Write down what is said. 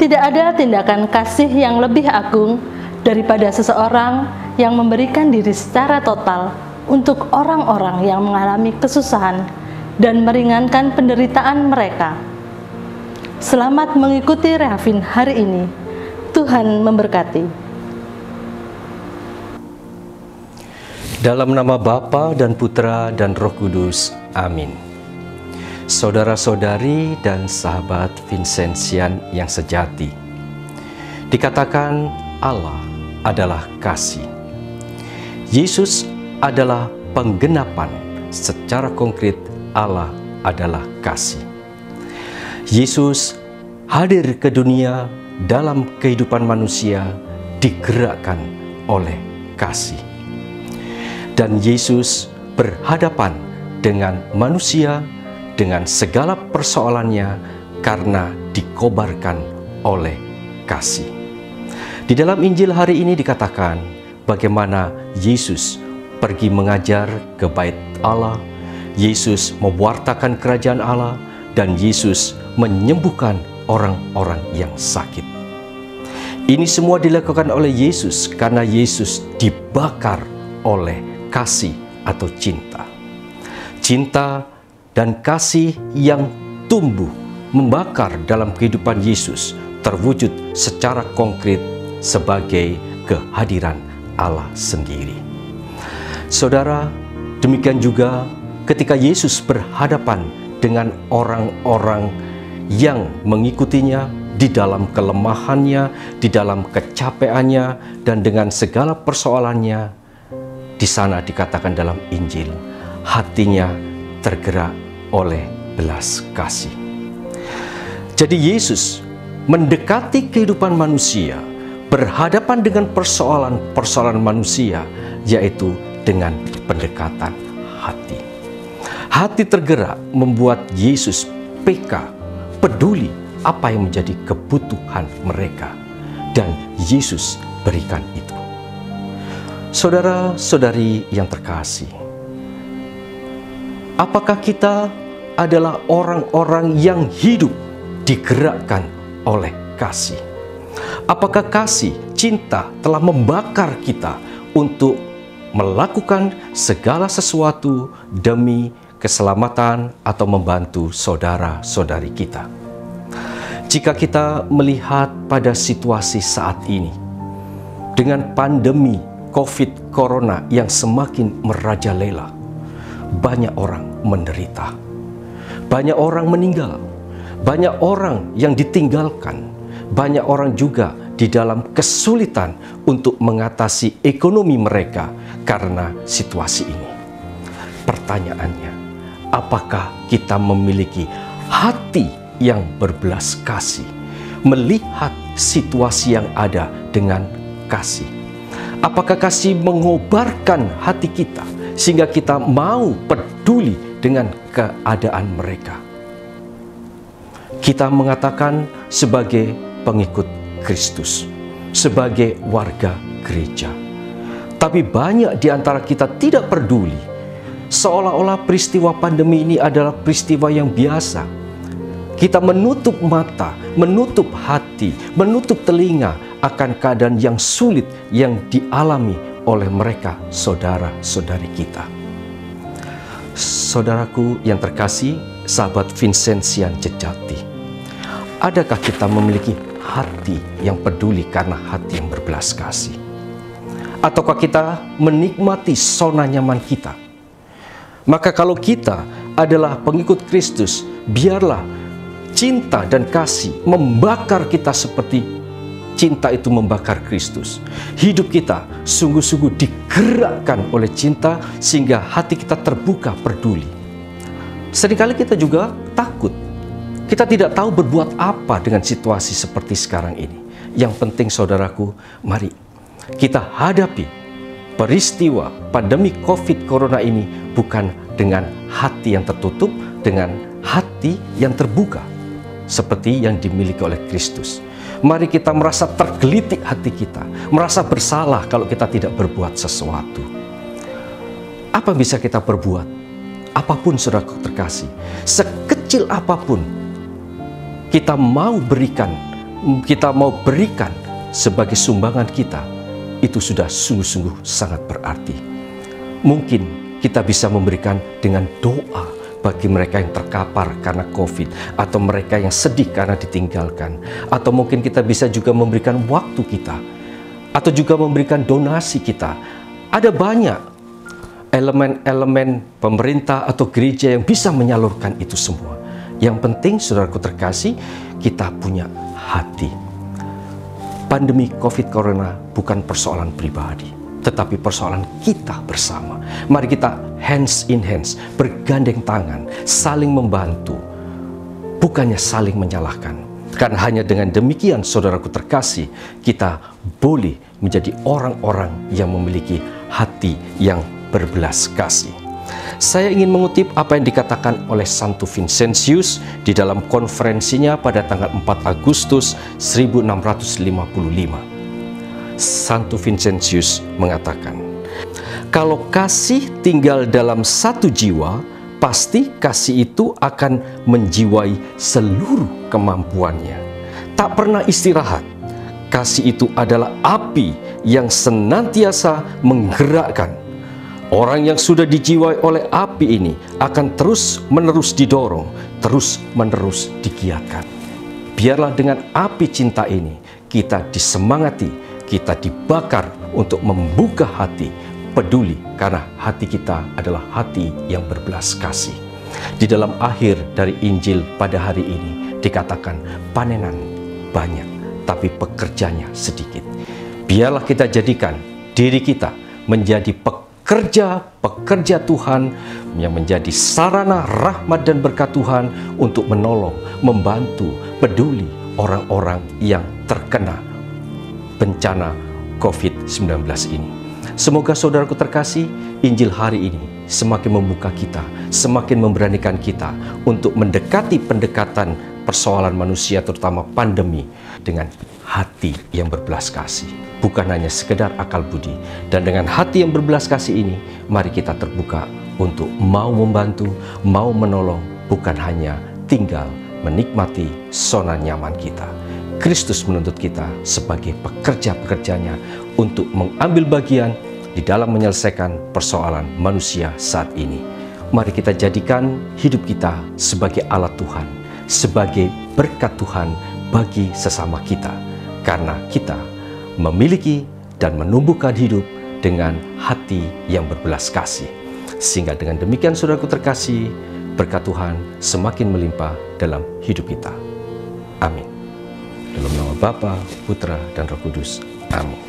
Tidak ada tindakan kasih yang lebih agung daripada seseorang yang memberikan diri secara total untuk orang-orang yang mengalami kesusahan dan meringankan penderitaan mereka. Selamat mengikuti Rehafin hari ini. Tuhan memberkati. Dalam nama Bapa dan Putra dan Roh Kudus. Amin. Saudara-saudari dan sahabat Vincentian yang sejati, dikatakan Allah adalah kasih. Yesus adalah penggenapan secara konkret Allah adalah kasih. Yesus hadir ke dunia dalam kehidupan manusia digerakkan oleh kasih. Dan Yesus berhadapan dengan manusia dengan segala persoalannya karena dikobarkan oleh kasih. Di dalam Injil hari ini dikatakan bagaimana Yesus pergi mengajar ke bait Allah, Yesus mewartakan kerajaan Allah, dan Yesus menyembuhkan orang-orang yang sakit. Ini semua dilakukan oleh Yesus karena Yesus dibakar oleh kasih atau cinta. Cinta dan kasih yang tumbuh membakar dalam kehidupan Yesus terwujud secara konkret sebagai kehadiran Allah sendiri. Saudara, demikian juga ketika Yesus berhadapan dengan orang-orang yang mengikutinya di dalam kelemahannya, di dalam kecapeannya, dan dengan segala persoalannya, di sana dikatakan dalam Injil, hatinya tergerak oleh belas kasih. Jadi Yesus mendekati kehidupan manusia, berhadapan dengan persoalan-persoalan manusia, yaitu dengan pendekatan hati. Hati tergerak membuat Yesus peka, peduli apa yang menjadi kebutuhan mereka, dan Yesus berikan itu. Saudara-saudari yang terkasih, apakah kita adalah orang-orang yang hidup digerakkan oleh kasih? Apakah kasih, cinta telah membakar kita untuk melakukan segala sesuatu demi keselamatan atau membantu saudara-saudari kita? Jika kita melihat pada situasi saat ini, dengan pandemi COVID Corona yang semakin merajalela, banyak orang menderita, banyak orang meninggal, banyak orang yang ditinggalkan, banyak orang juga di dalam kesulitan untuk mengatasi ekonomi mereka karena situasi ini. Pertanyaannya, apakah kita memiliki hati yang berbelas kasih, melihat situasi yang ada dengan kasih? Apakah kasih mengobarkan hati kita sehingga kita mau peduli dengan keadaan mereka? Kita mengatakan sebagai pengikut Kristus, sebagai warga gereja, tapi banyak di antara kita tidak peduli, seolah-olah peristiwa pandemi ini adalah peristiwa yang biasa. Kita menutup mata, menutup hati, menutup telinga akan keadaan yang sulit yang dialami oleh mereka, saudara-saudari kita. Saudaraku yang terkasih, sahabat Vincentian sejati, adakah kita memiliki hati yang peduli karena hati yang berbelas kasih? Ataukah kita menikmati zona nyaman kita? Maka kalau kita adalah pengikut Kristus, biarlah cinta dan kasih membakar kita seperti cinta itu membakar Kristus. Hidup kita sungguh-sungguh digerakkan oleh cinta sehingga hati kita terbuka peduli. Seringkali kita juga takut. Kita tidak tahu berbuat apa dengan situasi seperti sekarang ini. Yang penting saudaraku, mari kita hadapi peristiwa pandemi COVID Corona ini bukan dengan hati yang tertutup, dengan hati yang terbuka seperti yang dimiliki oleh Kristus. Mari kita merasa tergelitik hati kita, merasa bersalah kalau kita tidak berbuat sesuatu. Apa yang bisa kita perbuat? Apapun saudaraku terkasih, sekecil apapun kita mau berikan kita mau berikan sebagai sumbangan kita, itu sudah sungguh-sungguh sangat berarti. Mungkin kita bisa memberikan dengan doa bagi mereka yang terkapar karena COVID, atau mereka yang sedih karena ditinggalkan, atau mungkin kita bisa juga memberikan waktu kita, atau juga memberikan donasi kita. Ada banyak elemen-elemen pemerintah atau gereja yang bisa menyalurkan itu semua. Yang penting, saudaraku terkasih, kita punya hati. Pandemi COVID Corona bukan persoalan pribadi, tetapi persoalan kita bersama. Mari kita hands in hands, bergandeng tangan, saling membantu, bukannya saling menyalahkan. Karena hanya dengan demikian, saudaraku terkasih, kita boleh menjadi orang-orang yang memiliki hati yang berbelas kasih. Saya ingin mengutip apa yang dikatakan oleh Santo Vincentius di dalam konferensinya pada tanggal 4 Agustus 1655. Santo Vincentius mengatakan, kalau kasih tinggal dalam satu jiwa, pasti kasih itu akan menjiwai seluruh kemampuannya. Tak pernah istirahat. Kasih itu adalah api yang senantiasa menggerakkan. Orang yang sudah dijiwai oleh api ini akan terus-menerus didorong, terus-menerus digiatkan. Biarlah dengan api cinta ini kita disemangati, kita dibakar untuk membuka hati, peduli, karena hati kita adalah hati yang berbelas kasih. Di dalam akhir dari Injil pada hari ini dikatakan panenan banyak, tapi pekerjanya sedikit. Biarlah kita jadikan diri kita menjadi pekerja Tuhan, yang menjadi sarana rahmat dan berkat Tuhan untuk menolong, membantu, peduli orang-orang yang terkena bencana COVID-19 ini. Semoga saudaraku terkasih, Injil hari ini semakin membuka kita, semakin memberanikan kita untuk mendekati pendekatan persoalan manusia, terutama pandemi, dengan hati yang berbelas kasih. Bukan hanya sekedar akal budi. Dan dengan hati yang berbelas kasih ini, mari kita terbuka untuk mau membantu, mau menolong, bukan hanya tinggal menikmati zona nyaman kita. Kristus menuntut kita sebagai pekerja-pekerjanya untuk mengambil bagian di dalam menyelesaikan persoalan manusia saat ini. Mari kita jadikan hidup kita sebagai alat Tuhan, sebagai berkat Tuhan bagi sesama kita, karena kita memiliki dan menumbuhkan hidup dengan hati yang berbelas kasih. Sehingga dengan demikian, saudaraku terkasih, berkat Tuhan semakin melimpah dalam hidup kita. Amin. Dalam nama Bapa, Putra, dan Roh Kudus. Amin.